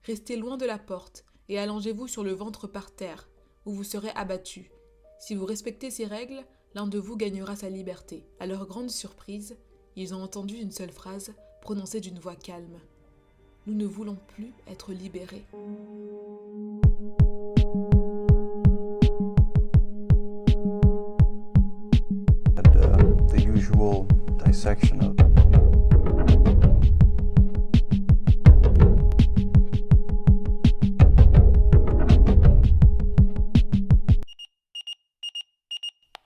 Restez loin de la porte et allongez-vous sur le ventre par terre, où vous serez abattu. Si vous respectez ces règles, l'un de vous gagnera sa liberté. À leur grande surprise, ils ont entendu une seule phrase prononcée d'une voix calme. Nous ne voulons plus être libérés. The usual dissection of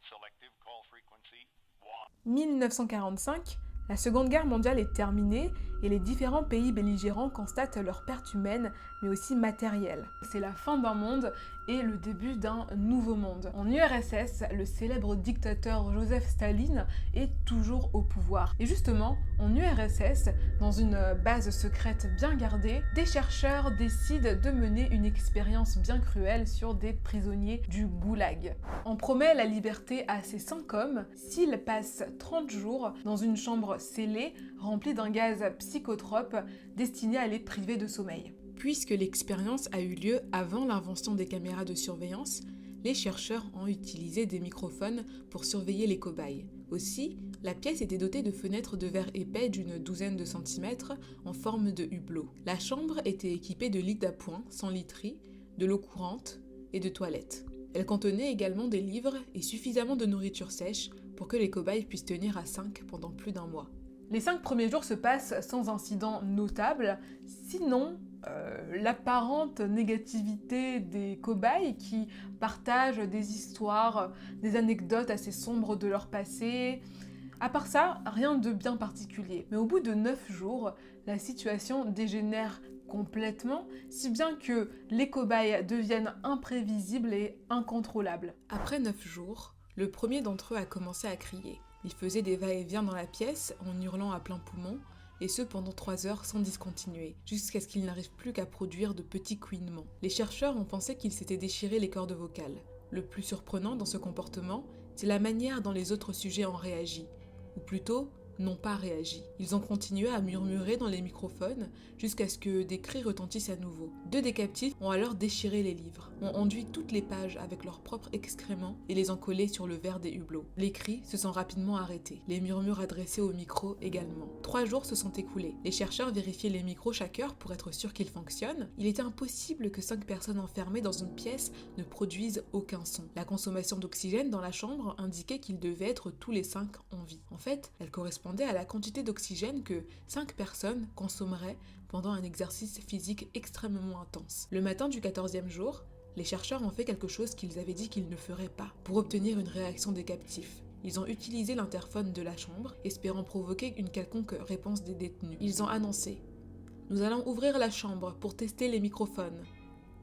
Selective call frequency 1. 1945, la Seconde Guerre mondiale est terminée et les différents pays belligérants constatent leur perte humaine, mais aussi matérielle. C'est la fin d'un monde et le début d'un nouveau monde. En URSS, le célèbre dictateur Joseph Staline est toujours au pouvoir. Et justement, en URSS, dans une base secrète bien gardée, des chercheurs décident de mener une expérience bien cruelle sur des prisonniers du goulag. On promet la liberté à ces 5 hommes s'ils passent 30 jours dans une chambre scellée remplie d'un gaz psychotrope destiné à les priver de sommeil. Puisque l'expérience a eu lieu avant l'invention des caméras de surveillance, les chercheurs ont utilisé des microphones pour surveiller les cobayes. Aussi, la pièce était dotée de fenêtres de verre épais d'une douzaine de centimètres en forme de hublot. La chambre était équipée de lits d'appoint, sans literie, de l'eau courante et de toilettes. Elle contenait également des livres et suffisamment de nourriture sèche pour que les cobayes puissent tenir à 5 pendant plus d'un mois. Les 5 premiers jours se passent sans incident notable, sinon l'apparente négativité des cobayes qui partagent des histoires, des anecdotes assez sombres de leur passé. À part ça, rien de bien particulier. Mais au bout de 9 jours, la situation dégénère complètement, si bien que les cobayes deviennent imprévisibles et incontrôlables. Après 9 jours, le premier d'entre eux a commencé à crier. Il faisait des va-et-vient dans la pièce en hurlant à plein poumon, et ce pendant 3 heures sans discontinuer, jusqu'à ce qu'il n'arrive plus qu'à produire de petits couinements. Les chercheurs ont pensé qu'il s'était déchiré les cordes vocales. Le plus surprenant dans ce comportement, c'est la manière dont les autres sujets ont réagi, ou plutôt, n'ont pas réagi. Ils ont continué à murmurer dans les microphones jusqu'à ce que des cris retentissent à nouveau. 2 des captifs ont alors déchiré les livres, ont enduit toutes les pages avec leurs propres excréments et les ont collés sur le verre des hublots. Les cris se sont rapidement arrêtés, les murmures adressés au micro également. 3 jours se sont écoulés. Les chercheurs vérifiaient les micros chaque heure pour être sûrs qu'ils fonctionnent. Il était impossible que 5 personnes enfermées dans une pièce ne produisent aucun son. La consommation d'oxygène dans la chambre indiquait qu'ils devaient être tous les 5 en vie. En fait, elle correspondait à la quantité d'oxygène que 5 personnes consommeraient pendant un exercice physique extrêmement intense. Le matin du 14e jour, les chercheurs ont fait quelque chose qu'ils avaient dit qu'ils ne feraient pas, pour obtenir une réaction des captifs. Ils ont utilisé l'interphone de la chambre, espérant provoquer une quelconque réponse des détenus. Ils ont annoncé « Nous allons ouvrir la chambre pour tester les microphones.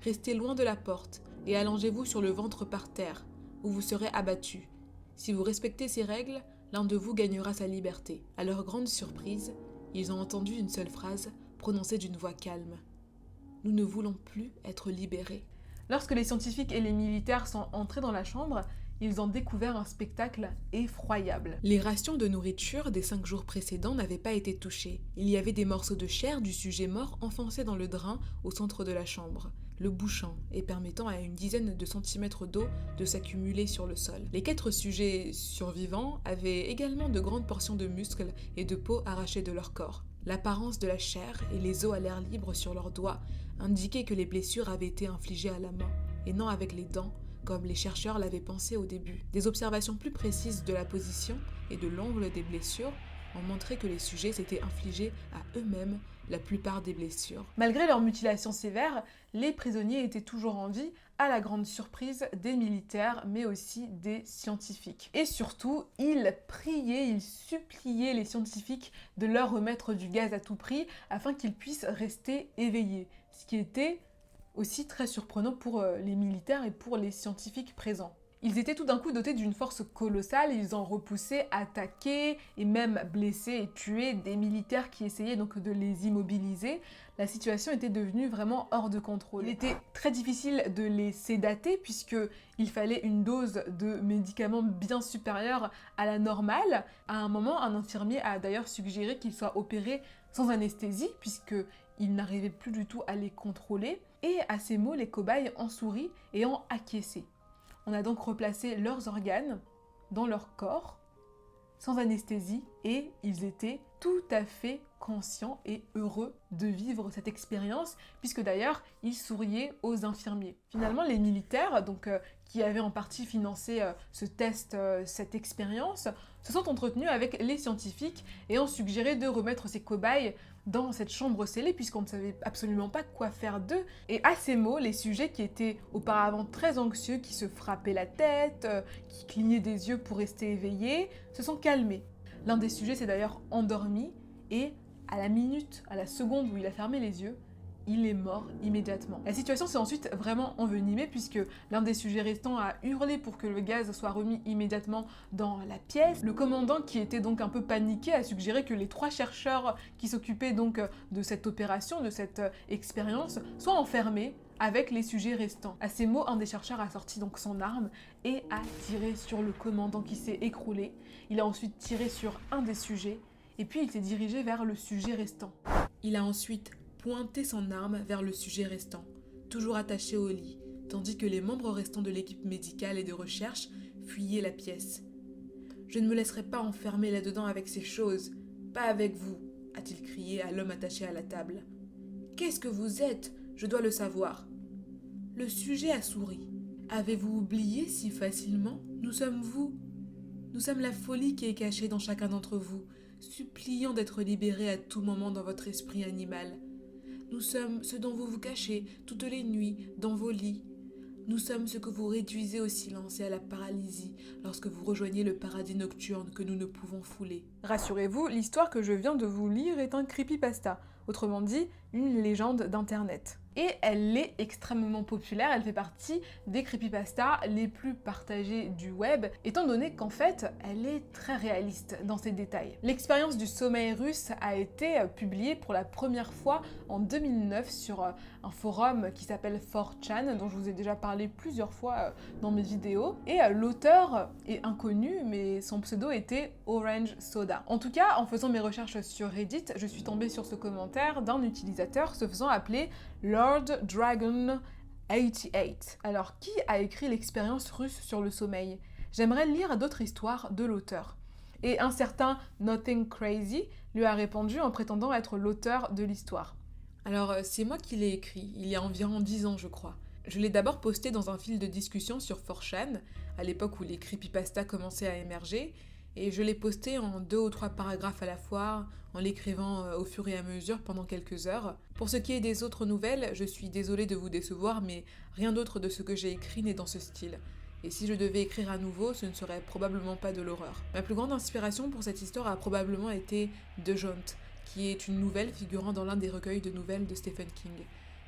Restez loin de la porte et allongez-vous sur le ventre par terre, où vous serez abattu. Si vous respectez ces règles, l'un de vous gagnera sa liberté. » À leur grande surprise, ils ont entendu une seule phrase prononcée d'une voix calme. « Nous ne voulons plus être libérés. » Lorsque les scientifiques et les militaires sont entrés dans la chambre, ils ont découvert un spectacle effroyable. Les rations de nourriture des 5 jours précédents n'avaient pas été touchées. Il y avait des morceaux de chair du sujet mort enfoncés dans le drain au centre de la chambre, le bouchant et permettant à une dizaine de centimètres d'eau de s'accumuler sur le sol. Les 4 sujets survivants avaient également de grandes portions de muscles et de peau arrachées de leur corps. L'apparence de la chair et les os à l'air libre sur leurs doigts indiquaient que les blessures avaient été infligées à la main et non avec les dents, comme les chercheurs l'avaient pensé au début. Des observations plus précises de la position et de l'angle des blessures ont montré que les sujets s'étaient infligés à eux-mêmes la plupart des blessures. Malgré leurs mutilations sévères, les prisonniers étaient toujours en vie, à la grande surprise des militaires, mais aussi des scientifiques. Et surtout, ils priaient, ils suppliaient les scientifiques de leur remettre du gaz à tout prix afin qu'ils puissent rester éveillés, ce qui était aussi très surprenant pour les militaires et pour les scientifiques présents. Ils étaient tout d'un coup dotés d'une force colossale, ils ont repoussé, attaqué et même blessé et tué des militaires qui essayaient donc de les immobiliser. La situation était devenue vraiment hors de contrôle. Il était très difficile de les sédater puisqu'il fallait une dose de médicaments bien supérieure à la normale. À un moment, un infirmier a d'ailleurs suggéré qu'ils soient opérés sans anesthésie puisque il n'arrivait plus du tout à les contrôler. Et à ces mots, les cobayes ont souri et ont acquiescé. On a donc replacé leurs organes dans leur corps, sans anesthésie, et ils étaient tout à fait conscients et heureux de vivre cette expérience, puisque d'ailleurs, ils souriaient aux infirmiers. Finalement, les militaires, qui avaient en partie financé ce test, cette expérience, se sont entretenus avec les scientifiques et ont suggéré de remettre ces cobayes dans cette chambre scellée, puisqu'on ne savait absolument pas quoi faire d'eux. Et à ces mots, les sujets qui étaient auparavant très anxieux, qui se frappaient la tête, qui clignaient des yeux pour rester éveillés, se sont calmés. L'un des sujets s'est d'ailleurs endormi et à la minute, à la seconde où il a fermé les yeux, il est mort immédiatement. La situation s'est ensuite vraiment envenimée puisque l'un des sujets restants a hurlé pour que le gaz soit remis immédiatement dans la pièce. Le commandant, qui était donc un peu paniqué, a suggéré que les 3 chercheurs qui s'occupaient donc de cette opération, de cette expérience, soient enfermés avec les sujets restants. À ces mots, un des chercheurs a sorti donc son arme et a tiré sur le commandant qui s'est écroulé. Il a ensuite tiré sur un des sujets et puis il s'est dirigé vers le sujet restant. Il a ensuite pointé son arme vers le sujet restant, toujours attaché au lit, tandis que les membres restants de l'équipe médicale et de recherche fuyaient la pièce. « Je ne me laisserai pas enfermer là-dedans avec ces choses, pas avec vous », a-t-il crié à l'homme attaché à la table. « Qu'est-ce que vous êtes ? Je dois le savoir. » Le sujet a souri. « Avez-vous oublié si facilement ? Nous sommes vous. Nous sommes la folie qui est cachée dans chacun d'entre vous, suppliant d'être libéré à tout moment dans votre esprit animal. Nous sommes ce dont vous vous cachez toutes les nuits dans vos lits. Nous sommes ce que vous réduisez au silence et à la paralysie lorsque vous rejoignez le paradis nocturne que nous ne pouvons fouler. » Rassurez-vous, l'histoire que je viens de vous lire est un creepypasta, autrement dit, une légende d'internet. Et elle est extrêmement populaire, elle fait partie des creepypastas les plus partagés du web, étant donné qu'en fait, elle est très réaliste dans ses détails. L'expérience du sommeil russe a été publiée pour la première fois en 2009 sur un forum qui s'appelle 4chan, dont je vous ai déjà parlé plusieurs fois dans mes vidéos, et l'auteur est inconnu, mais son pseudo était Orange Soda. En tout cas, en faisant mes recherches sur Reddit, je suis tombée sur ce commentaire d'un utilisateur se faisant appeler Lord Dragon 88. Alors, qui a écrit l'expérience russe sur le sommeil ? J'aimerais lire d'autres histoires de l'auteur. Et un certain Nothing Crazy lui a répondu en prétendant être l'auteur de l'histoire. Alors, c'est moi qui l'ai écrit, il y a environ 10 ans, je crois. Je l'ai d'abord posté dans un fil de discussion sur 4chan, à l'époque où les creepypastas commençaient à émerger, et je l'ai posté en 2 ou 3 paragraphes à la fois, en l'écrivant au fur et à mesure pendant quelques heures. Pour ce qui est des autres nouvelles, je suis désolée de vous décevoir, mais rien d'autre de ce que j'ai écrit n'est dans ce style. Et si je devais écrire à nouveau, ce ne serait probablement pas de l'horreur. Ma plus grande inspiration pour cette histoire a probablement été The Jaunt, qui est une nouvelle figurant dans l'un des recueils de nouvelles de Stephen King.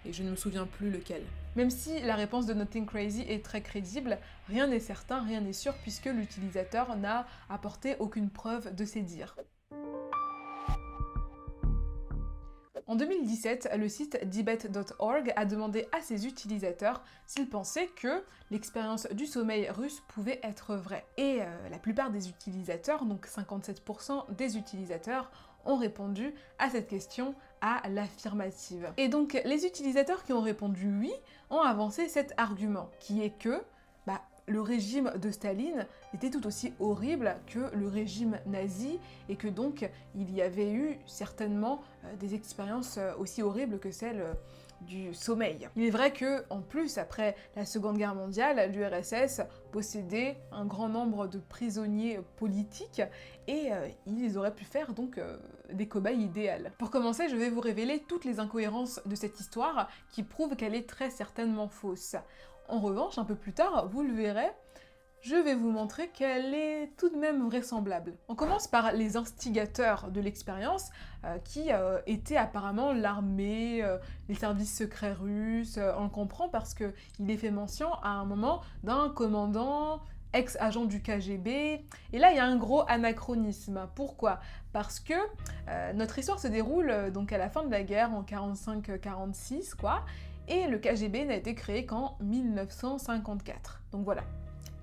Et je ne me souviens plus lequel. Même si la réponse de Nothing Crazy est très crédible, rien n'est certain, rien n'est sûr, puisque l'utilisateur n'a apporté aucune preuve de ses dires. En 2017, le site debate.org a demandé à ses utilisateurs s'ils pensaient que l'expérience du sommeil russe pouvait être vraie. Et la plupart des utilisateurs, donc 57% des utilisateurs, ont répondu à cette question à l'affirmative. Et donc les utilisateurs qui ont répondu oui ont avancé cet argument, qui est que le régime de Staline était tout aussi horrible que le régime nazi et que donc il y avait eu certainement des expériences aussi horribles que celles du sommeil. Il est vrai que, en plus, après la Seconde Guerre mondiale, l'URSS possédait un grand nombre de prisonniers politiques et ils auraient pu faire donc des cobayes idéales. Pour commencer, je vais vous révéler toutes les incohérences de cette histoire qui prouvent qu'elle est très certainement fausse. En revanche, un peu plus tard, vous le verrez, je vais vous montrer qu'elle est tout de même vraisemblable. On commence par les instigateurs de l'expérience, qui étaient apparemment l'armée, les services secrets russes. On le comprend parce qu'il est fait mention à un moment d'un commandant ex-agent du KGB. Et là, il y a un gros anachronisme. Pourquoi ? Parce que notre histoire se déroule donc à la fin de la guerre, en 45-46, quoi. Et le KGB n'a été créé qu'en 1954. Donc voilà.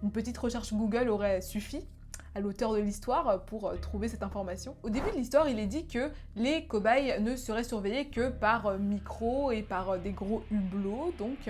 Une petite recherche Google aurait suffi à l'auteur de l'histoire pour trouver cette information. Au début de l'histoire, il est dit que les cobayes ne seraient surveillés que par micro et par des gros hublots, donc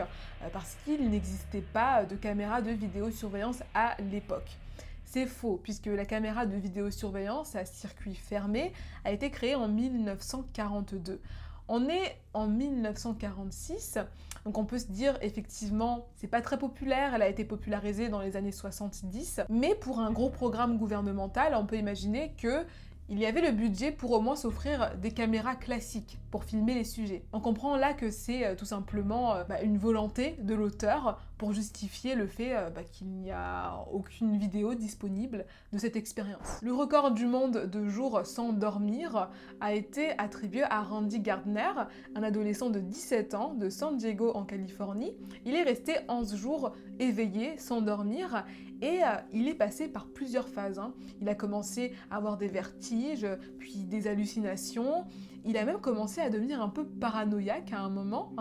parce qu'il n'existait pas de caméra de vidéosurveillance à l'époque. C'est faux, puisque la caméra de vidéosurveillance à circuit fermé a été créée en 1942. On est en 1946, donc on peut se dire effectivement, c'est pas très populaire, elle a été popularisée dans les années 70, mais pour un gros programme gouvernemental, on peut imaginer que il y avait le budget pour au moins s'offrir des caméras classiques pour filmer les sujets. On comprend là que c'est tout simplement une volonté de l'auteur pour justifier le fait qu'il n'y a aucune vidéo disponible de cette expérience. Le record du monde de jours sans dormir a été attribué à Randy Gardner, un adolescent de 17 ans de San Diego en Californie. Il est resté 11 jours éveillé sans dormir et il est passé par plusieurs phases. Il a commencé à avoir des vertiges, puis des hallucinations. Il a même commencé à devenir un peu paranoïaque à un moment,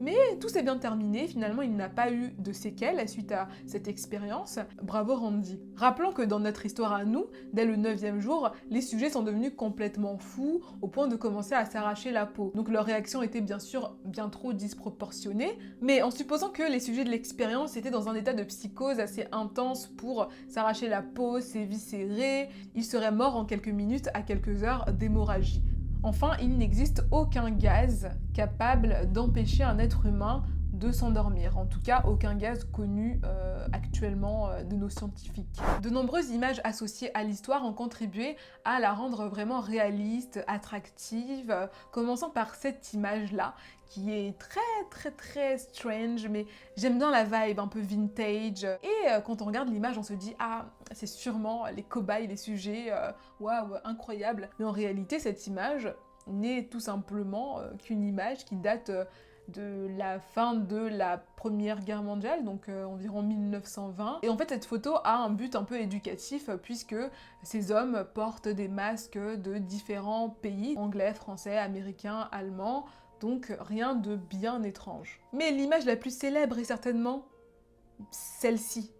mais tout s'est bien terminé. Finalement, il n'a pas eu de séquelles suite à cette expérience. Bravo Randy. Rappelons que dans notre histoire à nous, dès le 9e jour, les sujets sont devenus complètement fous au point de commencer à s'arracher la peau. Donc leur réaction était bien sûr bien trop disproportionnée, mais en supposant que les sujets de l'expérience étaient dans un état de psychose assez intense pour s'arracher la peau, s'éviscérer, ils seraient morts en quelques minutes à quelques heures d'hémorragie. Enfin, il n'existe aucun gaz capable d'empêcher un être humain de s'endormir. En tout cas, aucun gaz connu actuellement de nos scientifiques. De nombreuses images associées à l'histoire ont contribué à la rendre vraiment réaliste, attractive, commençant par cette image-là, qui est très strange, mais j'aime bien la vibe un peu vintage. Et quand on regarde l'image, on se dit « Ah, c'est sûrement les cobayes, les sujets, waouh, incroyable !» Mais en réalité, cette image n'est tout simplement qu'une image qui date de la fin de la Première Guerre mondiale, donc environ 1920. Et en fait, cette photo a un but un peu éducatif, puisque ces hommes portent des masques de différents pays, anglais, français, américains, allemands, donc rien de bien étrange. Mais l'image la plus célèbre est certainement celle-ci.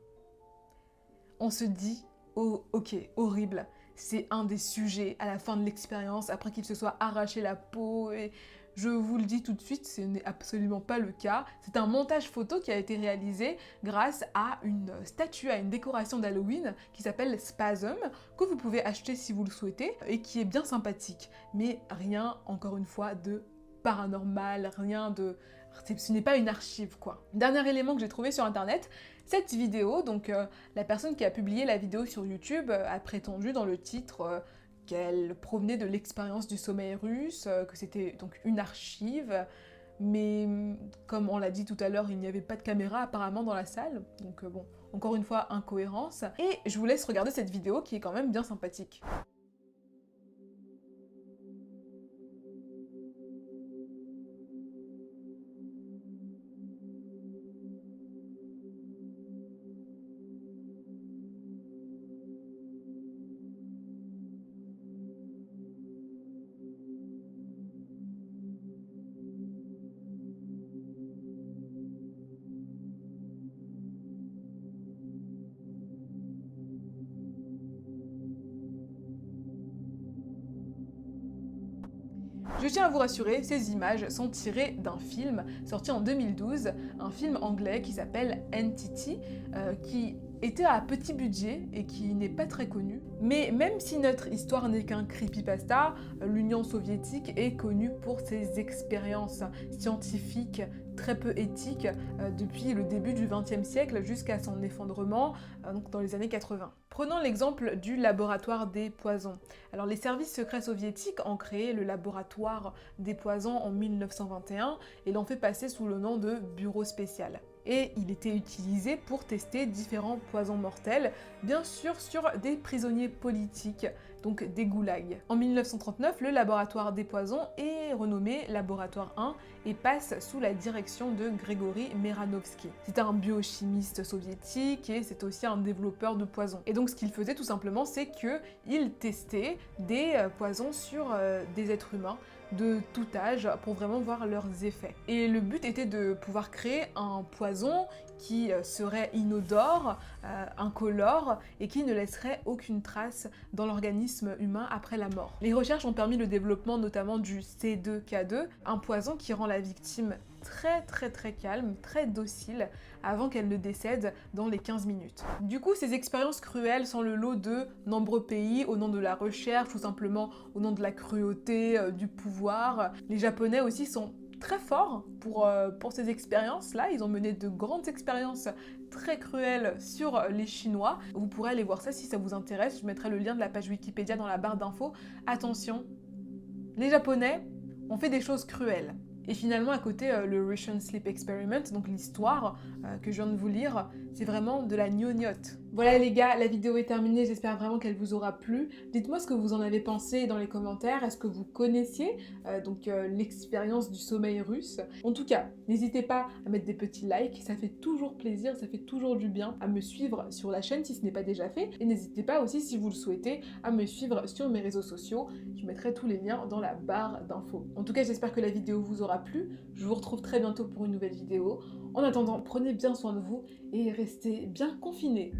On se dit, oh ok, horrible, c'est un des sujets à la fin de l'expérience, après qu'il se soit arraché la peau, et je vous le dis tout de suite, ce n'est absolument pas le cas. C'est un montage photo qui a été réalisé grâce à une statue, à une décoration d'Halloween qui s'appelle Spasm, que vous pouvez acheter si vous le souhaitez, et qui est bien sympathique. Mais rien, encore une fois, de paranormal, rien de... Ce n'est pas une archive, quoi. Dernier élément que j'ai trouvé sur internet, cette vidéo, donc la personne qui a publié la vidéo sur YouTube a prétendu dans le titre qu'elle provenait de l'expérience du sommeil russe, que c'était donc une archive, mais comme on l'a dit tout à l'heure, il n'y avait pas de caméra apparemment dans la salle, donc bon, encore une fois, incohérence. Et je vous laisse regarder cette vidéo qui est quand même bien sympathique. Je tiens à vous rassurer, ces images sont tirées d'un film sorti en 2012, un film anglais qui s'appelle Entity, qui était à petit budget et qui n'est pas très connu. Mais même si notre histoire n'est qu'un creepypasta, l'Union soviétique est connue pour ses expériences scientifiques très peu éthiques depuis le début du XXe siècle jusqu'à son effondrement donc dans les années 80. Prenons l'exemple du laboratoire des poisons. Alors les services secrets soviétiques ont créé le laboratoire des poisons en 1921 et l'ont fait passer sous le nom de bureau spécial. Et il était utilisé pour tester différents poisons mortels, bien sûr sur des prisonniers politiques, donc des goulags. En 1939, le laboratoire des poisons est renommé Laboratoire 1 et passe sous la direction de Grigori Meranovski. C'est un biochimiste soviétique et c'est aussi un développeur de poisons. Et donc ce qu'il faisait tout simplement, c'est qu'il testait des poisons sur des êtres humains, de tout âge pour vraiment voir leurs effets. Et le but était de pouvoir créer un poison qui serait inodore, incolore et qui ne laisserait aucune trace dans l'organisme humain après la mort. Les recherches ont permis le développement notamment du C2K2, un poison qui rend la victime très calme, très docile, avant qu'elle ne décède dans les 15 minutes. Du coup, ces expériences cruelles sont le lot de nombreux pays au nom de la recherche ou simplement au nom de la cruauté, du pouvoir. Les Japonais aussi sont très forts pour ces expériences-là. Ils ont mené de grandes expériences très cruelles sur les Chinois. Vous pourrez aller voir ça si ça vous intéresse. Je mettrai le lien de la page Wikipédia dans la barre d'infos. Attention, les Japonais ont fait des choses cruelles. Et finalement, à côté, le Russian Sleep Experiment, donc l'histoire que je viens de vous lire, c'est vraiment de la gnognotte. Voilà les gars, la vidéo est terminée, j'espère vraiment qu'elle vous aura plu. Dites-moi ce que vous en avez pensé dans les commentaires, est-ce que vous connaissiez l'expérience du sommeil russe? En tout cas, n'hésitez pas à mettre des petits likes, ça fait toujours plaisir, ça fait toujours du bien, à me suivre sur la chaîne si ce n'est pas déjà fait. Et n'hésitez pas aussi, si vous le souhaitez, à me suivre sur mes réseaux sociaux. Je mettrai tous les liens dans la barre d'infos. En tout cas, j'espère que la vidéo vous aura plu. Je vous retrouve très bientôt pour une nouvelle vidéo. En attendant, prenez bien soin de vous et restez bien confinés.